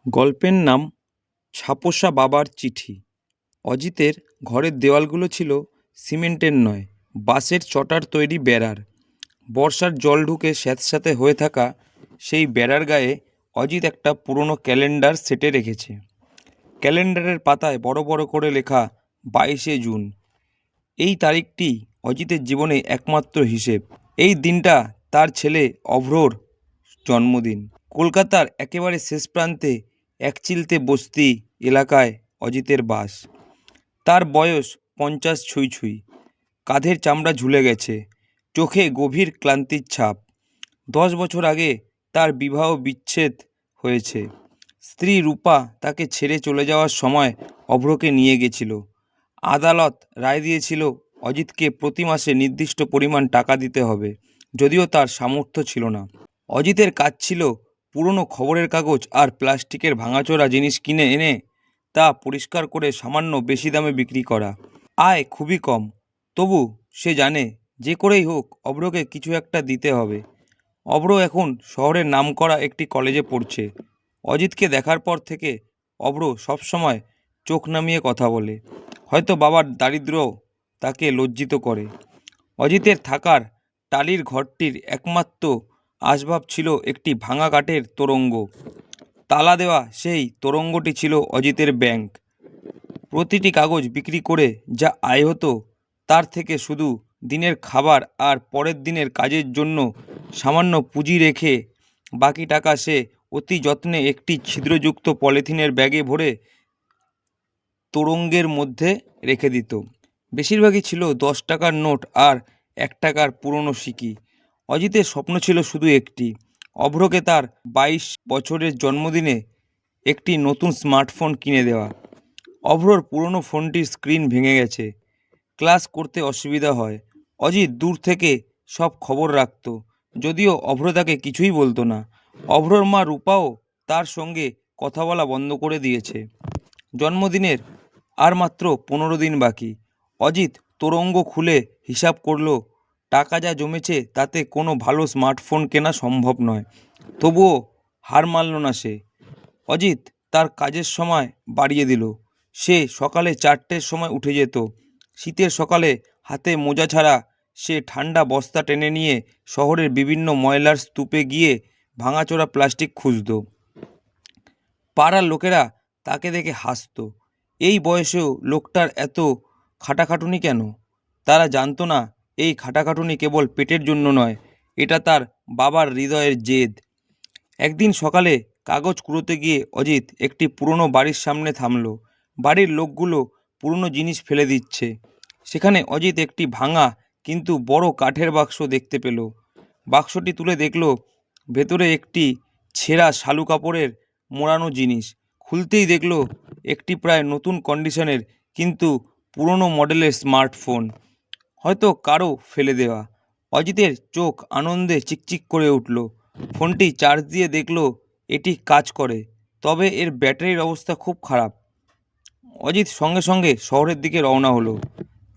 গল্পের নাম ছাপোষা বাবার চিঠি। অজিতের ঘরের দেওয়ালগুলো ছিল সিমেন্টের নয়, বাঁশের চটার তৈরি বেড়ার। বর্ষার জল ঢুকে স্যাঁতস্যাঁতে হয়ে থাকা সেই বেড়ার গায়ে অজিত একটা পুরনো ক্যালেন্ডার সেটে রেখেছে। ক্যালেন্ডারের পাতায় বড় বড় করে লেখা 22শে জুন। এই তারিখটি অজিতের জীবনে একমাত্র হিসেব। এই দিনটা তার ছেলে অভ্রর জন্মদিন। কলকাতার একেবারে শেষ প্রান্তে একচিলতে বস্তি এলাকায় অজিতের বাস। তার বয়স 50 ছুঁই ছুঁই। কাঁধের চামড়া ঝুলে গেছে, চোখে গভীর ক্লান্তির ছাপ। 10 বছর আগে তার বিবাহ বিচ্ছেদ হয়েছে। স্ত্রী রূপা তাকে ছেড়ে চলে যাওয়ার সময় অভ্রকে নিয়ে গেছিল। আদালত রায় দিয়েছিল অজিতকে প্রতি মাসে নির্দিষ্ট পরিমাণ টাকা দিতে হবে, যদিও তার সামর্থ্য ছিল না। অজিতের কাজ ছিল পুরনো খবরের কাগজ আর প্লাস্টিকের ভাঙাচোরা জিনিস কিনে এনে তা পরিষ্কার করে সামান্য বেশি দামে বিক্রি করা। আয় খুবই কম, তবু সে জানে যে করেই হোক অভ্রকে কিছু একটা দিতে হবে। অভ্র এখন শহরের নামকরা একটি কলেজে পড়ছে। অজিতকে দেখার পর থেকে অভ্র সবসময় চোখ নামিয়ে কথা বলে। হয়তো বাবার দারিদ্র্য তাকে লজ্জিত করে। অজিতের থাকার টালির ঘরটির একমাত্র আসবাব ছিল একটি ভাঙা কাঠের তোরঙ্গ। তালা দেওয়া সেই তোরঙ্গটি ছিল অজিতের ব্যাংক। প্রতিটি কাগজ বিক্রি করে যা আয় হতো তার থেকে শুধু দিনের খাবার আর পরের দিনের কাজের জন্য সামান্য পুঁজি রেখে বাকি টাকা সে অতি যত্নে একটি ছিদ্রযুক্ত পলিথিনের ব্যাগে ভরে তোরঙ্গের মধ্যে রেখে দিত। বেশিরভাগই ছিল 10 টাকার নোট আর 1 টাকার পুরনো সিকি। অজিতের স্বপ্ন ছিল শুধু একটি, অভ্রকে তার 22 বছরের জন্মদিনে একটি নতুন স্মার্টফোন কিনে দেওয়া। অভ্রর পুরনো ফোনটির স্ক্রিন ভেঙে গেছে, ক্লাস করতে অসুবিধা হয়। অজিত দূর থেকে সব খবর রাখত, যদিও অভ্র তাকে কিছুই বলতো না। অভ্রর মা রূপাও তার সঙ্গে কথা বলা বন্ধ করে দিয়েছে। জন্মদিনের আর মাত্র 15 দিন বাকি। অজিত তোরঙ্গ খুলে হিসাব করলো, টাকা যা জমেছে তাতে কোনো ভালো স্মার্টফোন কেনা সম্ভব নয়। তবুও হার মানল না সে। অজিত তার কাজের সময় বাড়িয়ে দিল। সে সকালে 4টের সময় উঠে যেত। শীতের সকালে হাতে মোজা ছাড়া সে ঠান্ডা বস্তা টেনে নিয়ে শহরের বিভিন্ন ময়লার স্তূপে গিয়ে ভাঙাচোরা প্লাস্টিক খুঁজত। পাড়ার লোকেরা তাকে দেখে হাসত। এই বয়সেও লোকটার এত খাটাখাটুনি কেন? তারা জানতো না এই খাটাখাটুনি কেবল পেটের জন্য নয়, এটা তার বাবার হৃদয়ের জেদ। একদিন সকালে কাগজ কুড়োতে গিয়ে অজিত একটি পুরনো বাড়ির সামনে থামল। বাড়ির লোকগুলো পুরনো জিনিস ফেলে দিচ্ছে। সেখানে অজিত একটি ভাঙা কিন্তু বড় কাঠের বাক্স দেখতে পেল। বাক্সটি তুলে দেখল ভেতরে একটি ছেঁড়া শালু কাপড়ের মোড়ানো জিনিস। খুলতেই দেখল একটি প্রায় নতুন কন্ডিশনের কিন্তু পুরনো মডেলের স্মার্টফোন, হয়তো কারো ফেলে দেওয়া। অজিতের চোখ আনন্দে চিকচিক করে উঠল। ফোনটি চার্জ দিয়ে দেখল এটি কাজ করে, তবে এর ব্যাটারির অবস্থা খুব খারাপ। অজিত সঙ্গে সঙ্গে শহরের দিকে রওনা হলো।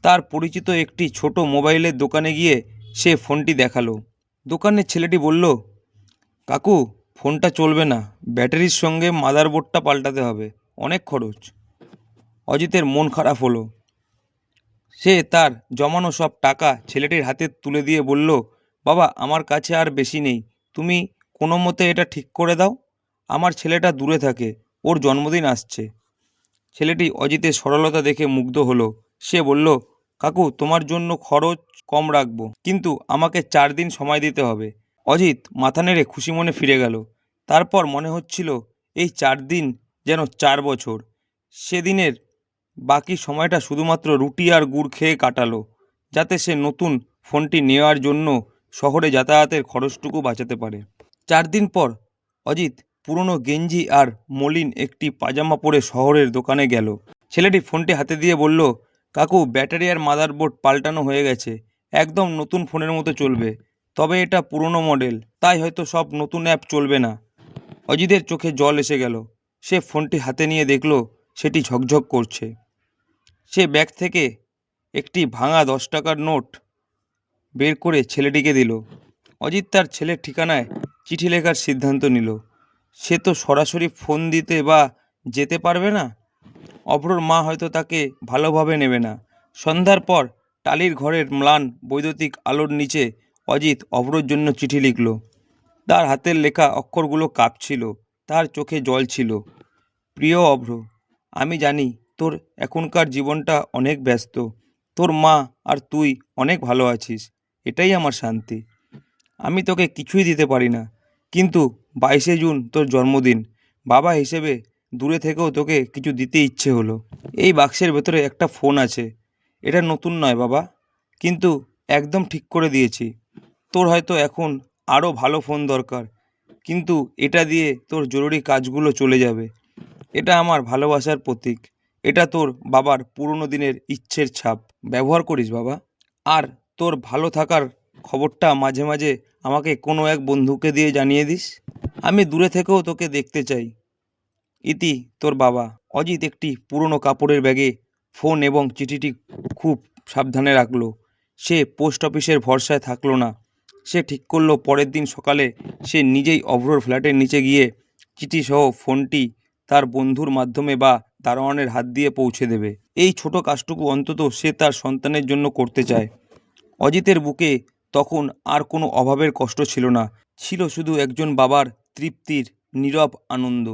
তার পরিচিত একটি ছোট মোবাইলের দোকানে গিয়ে সে ফোনটি দেখালো। দোকানের ছেলেটি বলল, কাকু, ফোনটা চলবে না, ব্যাটারির সঙ্গে মাদারবোর্ডটা পাল্টাতে হবে, অনেক খরচ। অজিতের মন খারাপ হলো। সে তার জমানো সব টাকা ছেলেটির হাতে তুলে দিয়ে বলল, বাবা, আমার কাছে আর বেশি নেই, তুমি কোনো মতে এটা ঠিক করে দাও। আমার ছেলেটা দূরে থাকে, ওর জন্মদিন আসছে। ছেলেটি অজিতের সরলতা দেখে মুগ্ধ হলো। সে বলল, কাকু, তোমার জন্য খরচ কম রাখবো, কিন্তু আমাকে 4 দিন সময় দিতে হবে। অজিত মাথা নেড়ে খুশি মনে ফিরে গেল। তারপর মনে হচ্ছিল এই 4 দিন যেন 4 বছর। সেদিনের বাকি সময়টা শুধুমাত্র রুটি আর গুড় খেয়ে কাটালো, যাতে সে নতুন ফোনটি নেওয়ার জন্য শহরে যাতায়াতের খরচটুকু বাঁচাতে পারে। 4 দিন পর অজিত পুরনো গেঞ্জি আর মলিন একটি পাজামা পরে শহরের দোকানে গেল। ছেলেটি ফোনটি হাতে দিয়ে বলল, কাকু, ব্যাটারি আর মাদারবোর্ড পাল্টানো হয়ে গেছে, একদম নতুন ফোনের মতো চলবে, তবে এটা পুরনো মডেল, তাই হয়তো সব নতুন অ্যাপ চলবে না। অজিতের চোখে জল এসে গেল। সে ফোনটি হাতে নিয়ে দেখল সেটি ঝকঝক করছে। সে ব্যাগ থেকে একটি ভাঙা 10 টাকার নোট বের করে ছেলেটিকে দিল। অজিত তার ছেলের ঠিকানায় চিঠি লেখার সিদ্ধান্ত নিল। সে তো সরাসরি ফোন দিতে বা যেতে পারবে না। অভ্রর মা হয়তো তাকে ভালোভাবে নেবে না। সন্ধ্যার পর টালির ঘরের ম্লান বৈদ্যুতিক আলোর নিচে অজিত অভ্রর জন্য চিঠি লিখল। তার হাতের লেখা অক্ষরগুলো কাঁপছিল, তার চোখে জল ছিল। প্রিয় অভ্র, আমি জানি তোর এখনকার জীবনটা অনেক ব্যস্ত। তোর মা আর তুই অনেক ভালো আছিস, এটাই আমার শান্তি। আমি তোকে কিছুই দিতে পারি না, কিন্তু 22শে জুন তোর জন্মদিন। বাবা হিসেবে দূরে থেকেও তোকে কিছু দিতে ইচ্ছে হলো। এই বাক্সের ভেতরে একটা ফোন আছে। এটা নতুন নয় বাবা, কিন্তু একদম ঠিক করে দিয়েছি। তোর হয়তো এখন আরও ভালো ফোন দরকার, কিন্তু এটা দিয়ে তোর জরুরি কাজগুলো চলে যাবে। এটা আমার ভালোবাসার প্রতীক। এটা তোর বাবার পুরনো দিনের ইচ্ছের ছাপ। ব্যবহার করিস বাবা। আর তোর ভালো থাকার খবরটা মাঝে মাঝে আমাকে কোনো এক বন্ধুকে দিয়ে জানিয়ে দিস। আমি দূরে থেকেও তোকে দেখতে চাই। ইতি, তোর বাবা। অজিত একটি পুরনো কাপড়ের ব্যাগে ফোন এবং চিঠিটি খুব সাবধানে রাখলো। সে পোস্ট অফিসের ভরসায় থাকলো না। সে ঠিক করলো পরের দিন সকালে সে নিজেই অভ্রর ফ্ল্যাটের নিচে গিয়ে চিঠি সহ ফোনটি তার বন্ধুর মাধ্যমে বা দারোয়ানের হাত দিয়ে পৌঁছে দেবে। এই ছোট কাজটুকু অন্তত সে তার সন্তানের জন্য করতে চায়। অজিতের বুকে তখন আর কোনো অভাবের কষ্ট ছিল না, ছিল শুধু একজন বাবার তৃপ্তির নীরব আনন্দ।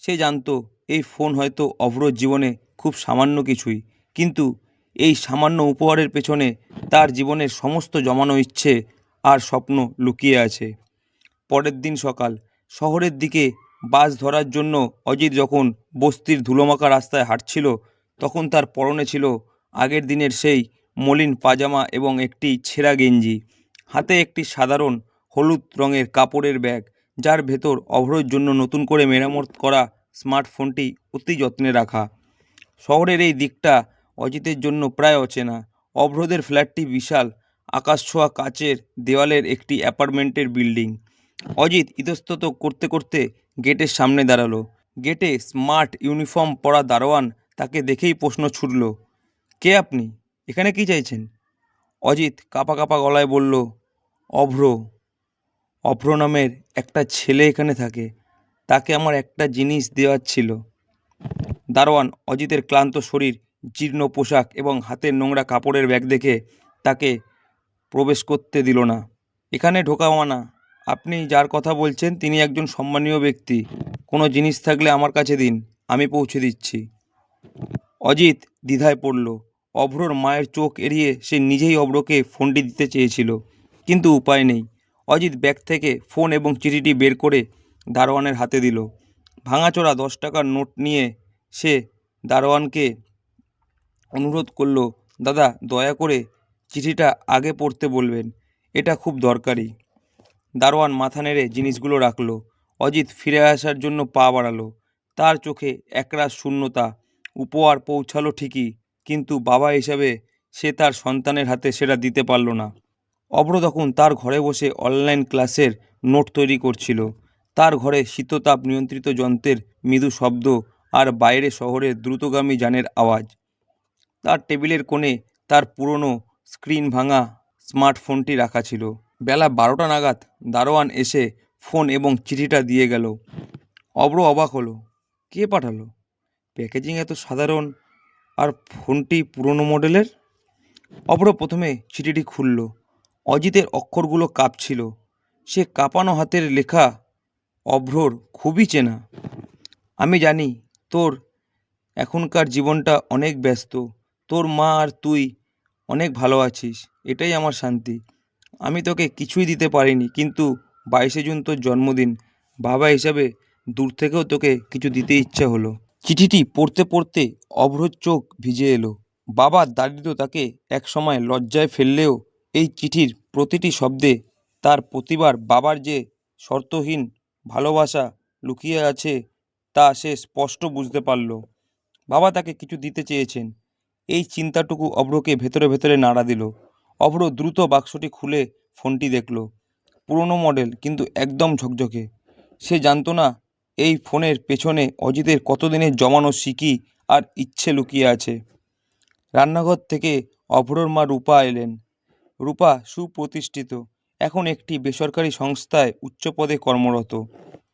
সে জানতো এই ফোন হয়তো অভ্রর জীবনে খুব সামান্য কিছুই, কিন্তু এই সামান্য উপহারের পেছনে তার জীবনের সমস্ত জমানো ইচ্ছে আর স্বপ্ন লুকিয়ে আছে। পরের দিন সকাল, শহরের দিকে বাস ধরার জন্য অজিত যখন বস্তির ধুলোমাখা রাস্তায় হাঁটছিল, তখন তার পরনে ছিল আগের দিনের সেই মলিন পাজামা এবং একটি ছেঁড়া গেঞ্জি। হাতে একটি সাধারণ হলুদ রঙের কাপড়ের ব্যাগ, যার ভেতর অভ্রর জন্য নতুন করে মেরামত করা স্মার্টফোনটি অতি যত্নে রাখা। শহরের এই দিকটা অজিতের জন্য প্রায় অচেনা। অভ্রদের ফ্ল্যাটটি বিশাল, আকাশছোঁয়া কাচের দেওয়ালের একটি অ্যাপার্টমেন্টের বিল্ডিং। অজিত ইতস্তত করতে করতে গেটের সামনে দাঁড়ালো। গেটে স্মার্ট ইউনিফর্ম পরা দারোয়ান তাকে দেখেই প্রশ্ন ছুড়ল, কে আপনি? এখানে কি চাইছেন? অজিত কাঁপা কাঁপা গলায় বলল, অভ্র। অভ্র নামের একটা ছেলে এখানে থাকে, তাকে আমার একটা জিনিস দেওয়ার ছিল। দারোয়ান অজিতের ক্লান্ত শরীর, জীর্ণ পোশাক এবং হাতের নোংরা কাপড়ের ব্যাগ দেখে তাকে প্রবেশ করতে দিল না। এখানে ঢোকা মানা। আপনি যার কথা বলছেন তিনি একজন সম্মানীয় ব্যক্তি। কোনো জিনিস থাকলে আমার কাছে দিন, আমি পৌঁছে দিচ্ছি। অজিত দ্বিধায় পড়ল। অভ্রর মায়ের চোখ এড়িয়ে সে নিজেই অভ্রকে ফোনটি দিতে চেয়েছিল, কিন্তু উপায় নেই। অজিত ব্যাগ থেকে ফোন এবং চিঠিটি বের করে দারোয়ানের হাতে দিল। ভাঙাচোরা 10 টাকার নোট নিয়ে সে দারোয়ানকে অনুরোধ করল, দাদা, দয়া করে চিঠিটা আগে পড়তে বলবেন, এটা খুব দরকারি। দারোয়ান মাথা নেড়ে জিনিসগুলো রাখলো। অজিত ফিরে আসার জন্য পা বাড়ালো। তার চোখে একরাশ শূন্যতা। উপহার পৌঁছালো ঠিকই, কিন্তু বাবা হিসাবে সে তার সন্তানের হাতে সেটা দিতে পারল না। অভ্র তখন তার ঘরে বসে অনলাইন ক্লাসের নোট তৈরি করছিল। তার ঘরে শীততাপ নিয়ন্ত্রিত যন্ত্রের মৃদু শব্দ আর বাইরে শহরের দ্রুতগামী যানের আওয়াজ। তার টেবিলের কোণে তার পুরনো স্ক্রিন ভাঙা স্মার্টফোনটি রাখা ছিল। বেলা 12টা নাগাদ দারোয়ান এসে ফোন এবং চিঠিটা দিয়ে গেল। অভ্র অবাক হলো, কে পাঠালো? প্যাকেজিং এত সাধারণ, আর ফোনটি পুরনো মডেলের। অভ্র প্রথমে চিঠিটি খুলল। অজিতের অক্ষরগুলো কাঁপছিল। সে কাঁপানো হাতের লেখা অভ্রর খুবই চেনা। আমি জানি তোর এখনকার জীবনটা অনেক ব্যস্ত। তোর মা আর তুই অনেক ভালো আছিস, এটাই আমার শান্তি। আমি তোকে কিছুই দিতে পারিনি, কিন্তু 22শে জুন তোর জন্মদিন। বাবা হিসাবে দূর থেকেও তোকে কিছু দিতে ইচ্ছা হলো। চিঠিটি পড়তে পড়তে অভ্রর চোখ ভিজে এলো। বাবার দারিদ্র্য তাকে একসময় লজ্জায় ফেললেও এই চিঠির প্রতিটি শব্দে তার প্রতিবার বাবার যে শর্তহীন ভালোবাসা লুকিয়ে আছে তা সে স্পষ্ট বুঝতে পারল। বাবা তাকে কিছু দিতে চেয়েছেন, এই চিন্তাটুকু অভ্রকে ভেতরে ভেতরে নাড়া দিল। অভ্র দ্রুত বাক্সটি খুলে ফোনটি দেখল। পুরনো মডেল, কিন্তু একদম ঝকঝকে। সে জানতো না এই ফোনের পেছনে অজিতের কতদিনের জমানো স্মৃতি আর ইচ্ছে লুকিয়ে আছে। রান্নাঘর থেকে অভ্রর মা রূপা এলেন। রূপা সুপ্রতিষ্ঠিত, এখন একটি বেসরকারি সংস্থায় উচ্চ পদে কর্মরত।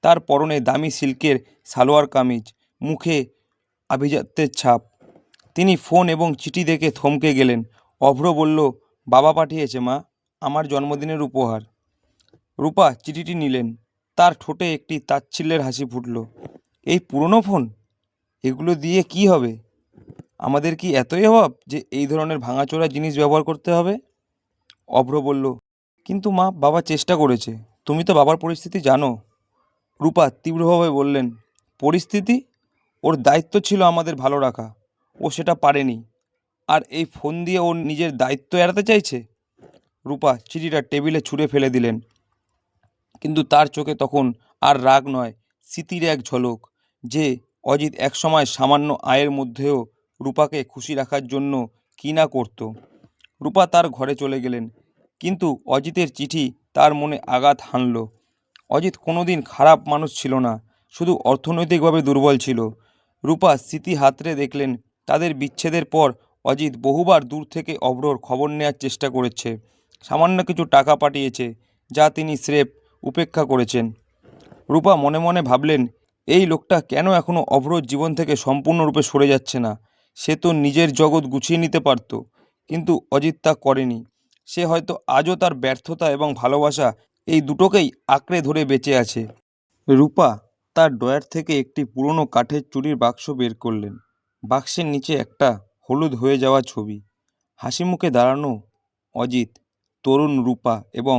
তার পরনে দামি সিল্কের সালোয়ার কামিজ, মুখে আভিজাত্যের ছাপ। তিনি ফোন এবং চিঠি দেখে থমকে গেলেন। অভ্র বলল, বাবা পাঠিয়েছে মা, আমার জন্মদিনের উপহার। রূপা চিঠিটি নিলেন। তার ঠোঁটে একটি তাচ্ছিল্যের হাসি ফুটল। এই পুরনো ফোন, এগুলো দিয়ে কি হবে? আমাদের কি এতই অভাব যে এই ধরনের ভাঙাচোরা জিনিস ব্যবহার করতে হবে? অভ্র বলল, কিন্তু মা, বাবা চেষ্টা করেছে। তুমি তো বাবার পরিস্থিতি জানো। রূপা তীব্রভাবে বললেন, পরিস্থিতি? ওর দায়িত্ব ছিল আমাদের ভালো রাখা, ও সেটা পারেনি। আর এই ফোন দিয়ে ওর নিজের দায়িত্ব এড়াতে চাইছে। রূপা চিঠিটা টেবিলে ছুঁড়ে ফেলে দিলেন, কিন্তু তার চোখে তখন আর রাগ নয়, স্মৃতির এক ঝলক। যে অজিত একসময় সামান্য আয়ের মধ্যেও রূপাকে খুশি রাখার জন্য কী না করত। রূপা তার ঘরে চলে গেলেন, কিন্তু অজিতের চিঠি তার মনে আঘাত হানল। অজিত কোনোদিন খারাপ মানুষ ছিল না, শুধু অর্থনৈতিকভাবে দুর্বল ছিল। রূপা স্মৃতি হাতড়ে দেখলেন, তাদের বিচ্ছেদের পর অজিত বহুবার দূর থেকে অভ্রর খবর নেওয়ার চেষ্টা করেছে। সামান্য কিছু টাকা পাঠিয়েছে, যা তিনি স্রেফ উপেক্ষা করেছেন। রূপা মনে মনে ভাবলেন, এই লোকটা কেন এখনও অভ্রর জীবন থেকে সম্পূর্ণরূপে সরে যাচ্ছে না? সে তো নিজের জগৎ গুছিয়ে নিতে পারত, কিন্তু অজিত তা করেনি। সে হয়তো আজও তার ব্যর্থতা এবং ভালোবাসা, এই দুটোকেই আঁকড়ে ধরে বেঁচে আছে। রূপা তার ড্রয়ার থেকে একটি পুরনো কাঠের চুড়ির বাক্স বের করলেন। বাক্সের নিচে একটা হলুদ হয়ে যাওয়া ছবি, হাসি মুখে দাঁড়ানো অজিত, তরুণ রূপা এবং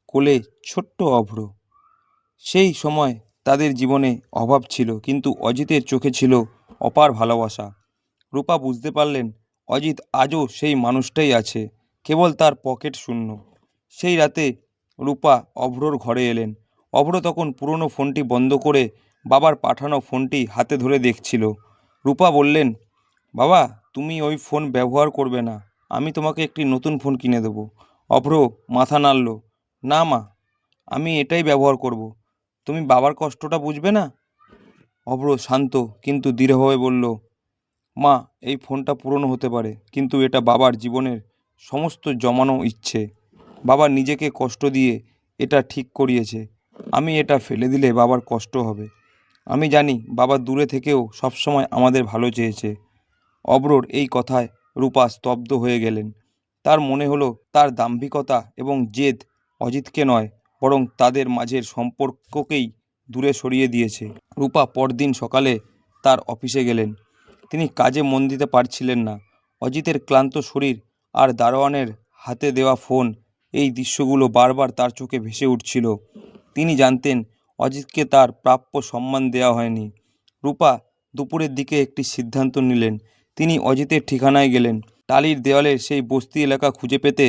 কোলে ছোট্ট অভ্র। সেই সময় তাদের জীবনে অভাব ছিল, কিন্তু অজিতের চোখে ছিল অপার ভালোবাসা। রূপা বুঝতে পারলেন, অজিত আজও সেই মানুষটাই আছে, কেবল তার পকেট শূন্য। সেই রাতে রূপা অভ্রর ঘরে এলেন। অভ্র তখন পুরনো ফোনটি বন্ধ করে বাবার পাঠানো ফোনটি হাতে ধরে দেখছিল। রূপা বললেন, বাবা, তুমি ওই ফোন ব্যবহার করবে না, আমি তোমাকে একটি নতুন ফোন কিনে দেবো। অভ্র মাথা নাড়ল, না মা, আমি এটাই ব্যবহার করব। তুমি বাবার কষ্টটা বুঝবে না? অভ্র শান্ত কিন্তু দৃঢ়ভাবে বলল, মা, এই ফোনটা পুরনো হতে পারে, কিন্তু এটা বাবার জীবনের সমস্ত জমানো ইচ্ছে। বাবা নিজেকে কষ্ট দিয়ে এটা ঠিক করিয়েছে। আমি এটা ফেলে দিলে বাবার কষ্ট হবে। আমি জানি বাবা দূরে থেকেও সবসময় আমাদের ভালো চেয়েছে। অভ্রর এই কথায় রূপা স্তব্ধ হয়ে গেলেন। তার মনে হলো তার দাম্ভিকতা এবং জেদ অজিতকে নয়, বরং তাদের মাঝের সম্পর্ককেই দূরে সরিয়ে দিয়েছে। রূপা পরদিন সকালে তার অফিসে গেলেন। তিনি কাজে মন দিতে পারছিলেন না। অজিতের ক্লান্ত শরীর আর দারোয়ানের হাতে দেওয়া ফোন, এই দৃশ্যগুলো বারবার তার চোখে ভেসে উঠছিল। তিনি জানতেন অজিতকে তার প্রাপ্য সম্মান দেওয়া হয়নি। রূপা দুপুরের দিকে একটি সিদ্ধান্ত নিলেন। তিনি অজিতের ঠিকানায় গেলেন। টালির দেওয়ালের সেই বস্তি এলাকা খুঁজে পেতে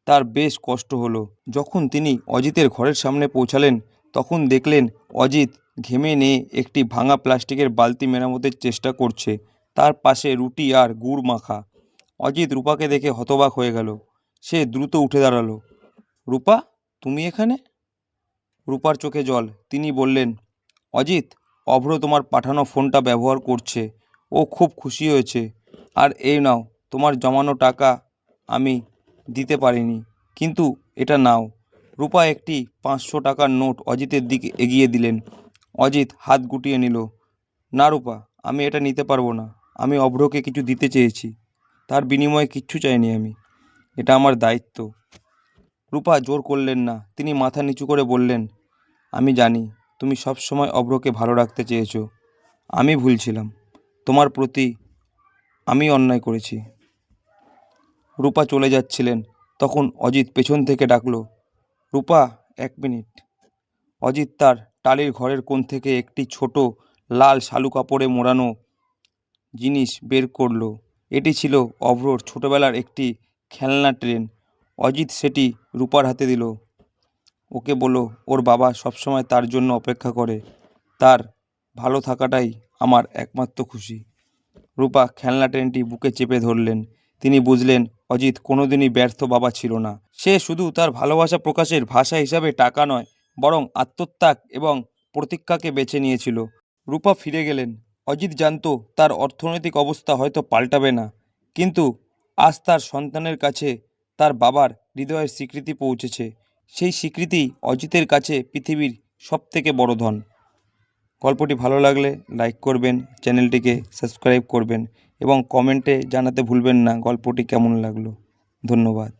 তার বেশ কষ্ট হলো। যখন তিনি অজিতের ঘরের সামনে পৌঁছালেন, তখন দেখলেন অজিত ঘেমে নিয়ে একটি ভাঙা প্লাস্টিকের বালতি মেরামতের চেষ্টা করছে। তার পাশে রুটি আর গুড় মাখা। অজিত রূপাকে দেখে হতবাক হয়ে গেল। সে দ্রুত উঠে দাঁড়ালো। রূপা, তুমি এখানে? রূপার চোখে জল। তিনি বললেন, অজিত, অভ্র তোমার পাঠানো ফোনটা ব্যবহার করছে। ও খুব খুশি হয়েছে। আর এই নাও, তোমার জমানো টাকা আমি দিতে পারিনি, কিন্তু এটা নাও। রূপা একটি 500 টাকার নোট অজিতের দিকে এগিয়ে দিলেন। অজিত হাত গুটিয়ে নিল। না রূপা, আমি এটা নিতে পারবো না। আমি অভ্রকে কিছু দিতে চেয়েছি, তার বিনিময়ে কিচ্ছু চাইনি আমি। এটা আমার দায়িত্ব। রূপা জোর করলেন না। তিনি মাথা নিচু করে বললেন, আমি জানি তুমি সব সময় অভ্রকে ভালো রাখতে চেয়েছো। আমি ভুল ছিলাম। তোমার প্রতি আমি অন্যায় করেছি। রূপা চলে যাচ্ছিলেন, তখন অজিত পেছন থেকে ডাকলো, রূপা, 1 মিনিট। অজিত তার টালির ঘরের কোণ থেকে একটি ছোট লাল শালু কাপড়ে মোড়ানো জিনিস বের করলো। এটি ছিল অভ্রর ছোটবেলার একটি খেলনা ট্রেন। অজিত সেটি রূপার হাতে দিল। ওকে বলো ওর বাবা সবসময় তার জন্য অপেক্ষা করে। তার ভালো থাকাটাই আমার একমাত্র খুশি। রূপা খেলনা ট্রেনটি বুকে চেপে ধরলেন। তিনি বুঝলেন অজিত কোনোদিনই ব্যর্থ বাবা ছিল না। সে শুধু তার ভালোবাসা প্রকাশের ভাষা হিসাবে টাকা নয়, বরং আত্মত্যাগ এবং প্রতীক্ষাকে বেছে নিয়েছিল। রূপা ফিরে গেলেন। অজিত জানতো তার অর্থনৈতিক অবস্থা হয়তো পাল্টাবে না, কিন্তু আজ তার সন্তানের কাছে তার বাবার হৃদয়ের স্বীকৃতি পৌঁছেছে। সেই স্বীকৃতি অজিতের কাছে পৃথিবীর সবথেকে বড় ধন। গল্পটি ভালো লাগলে লাইক করবেন, চ্যানেলটিকে সাবস্ক্রাইব করবেন এবং কমেন্টে জানাতে ভুলবেন না গল্পটি কেমন লাগলো। ধন্যবাদ।